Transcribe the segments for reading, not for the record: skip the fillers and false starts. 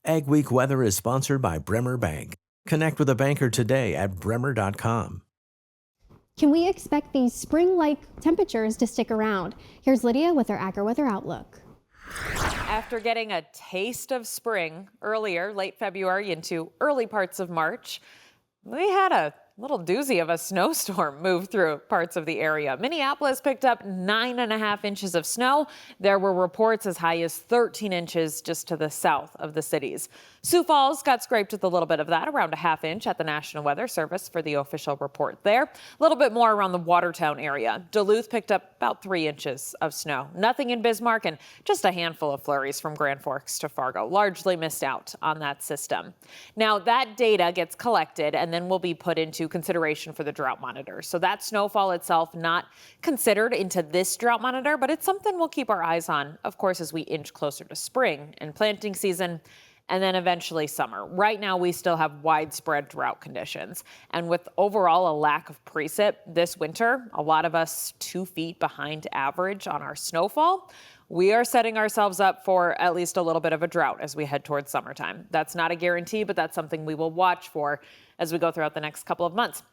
AgWeek weather is sponsored by Bremer Bank. Connect with a banker today at bremer.com. Can we expect these spring-like temperatures to stick around? Here's Lydia with our Agri-weather outlook. After getting a taste of spring earlier, late February into early parts of March, we had a little doozy of a snowstorm move through parts of the area. Minneapolis picked up 9.5 inches of snow. There were reports as high as 13 inches just to the south of the cities. Sioux Falls got scraped with a little bit of that, around a half inch at the National Weather Service for the official report there. A little bit more around the Watertown area. Duluth picked up about 3 inches of snow. Nothing in Bismarck, and just a handful of flurries from Grand Forks to Fargo. Largely missed out on that system. Now that data gets collected and then will be put into consideration for the drought monitor. So that snowfall itself not considered into this drought monitor, but it's something we'll keep our eyes on, of course, as we inch closer to spring and planting season, and then eventually summer. Right now, we still have widespread drought conditions. And with overall a lack of precip this winter, a lot of us 2 feet behind average on our snowfall, we are setting ourselves up for at least a little bit of a drought as we head towards summertime. That's not a guarantee, but that's something we will watch for as we go throughout the next couple of months.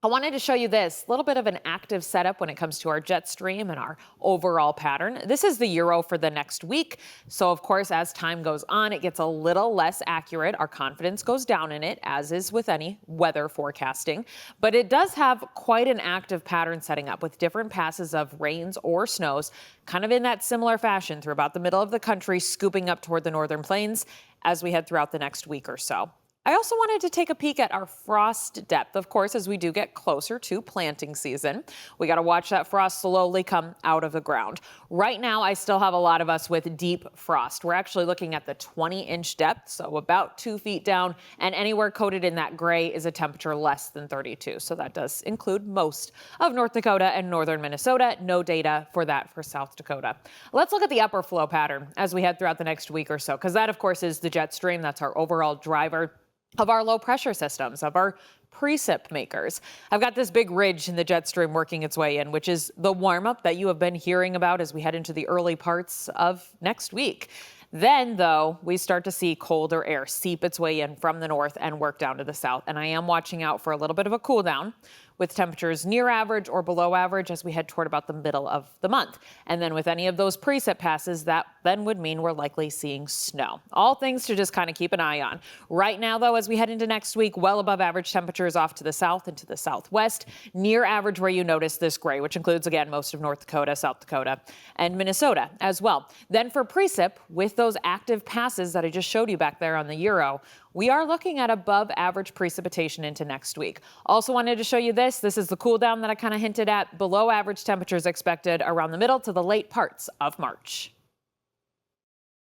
I wanted to show you this little bit of an active setup when it comes to our jet stream and our overall pattern. This is the Euro for the next week. So of course, as time goes on, it gets a little less accurate. Our confidence goes down in it, as is with any weather forecasting. But it does have quite an active pattern setting up with different passes of rains or snows, kind of in that similar fashion through about the middle of the country, scooping up toward the northern plains as we head throughout the next week or so. I also wanted to take a peek at our frost depth, of course, as we do get closer to planting season. We got to watch that frost slowly come out of the ground. Right now, I still have a lot of us with deep frost. We're actually looking at the 20-inch depth, so about 2 feet down, and anywhere coated in that gray is a temperature less than 32. So that does include most of North Dakota and northern Minnesota. No data for that for South Dakota. Let's look at the upper flow pattern as we head throughout the next week or so, because that, of course, is the jet stream. That's our overall driver of our low pressure systems, of our precip makers. I've got this big ridge in the jet stream working its way in, which is the warm up that you have been hearing about as we head into the early parts of next week. Then, though, we start to see colder air seep its way in from the north and work down to the south. And I am watching out for a little bit of a cool down with temperatures near average or below average as we head toward about the middle of the month. And then with any of those precip passes, that then would mean we're likely seeing snow. All things to just kind of keep an eye on. Right now, though, as we head into next week, well above average temperatures off to the south and to the southwest, near average where you notice this gray, which includes, again, most of North Dakota, South Dakota, and Minnesota as well. Then for precip, with those active passes that I just showed you back there on the Euro, we are looking at above average precipitation into next week. Also wanted to show you this. This is the cool down that I kind of hinted at. Below average temperatures expected around the middle to the late parts of March.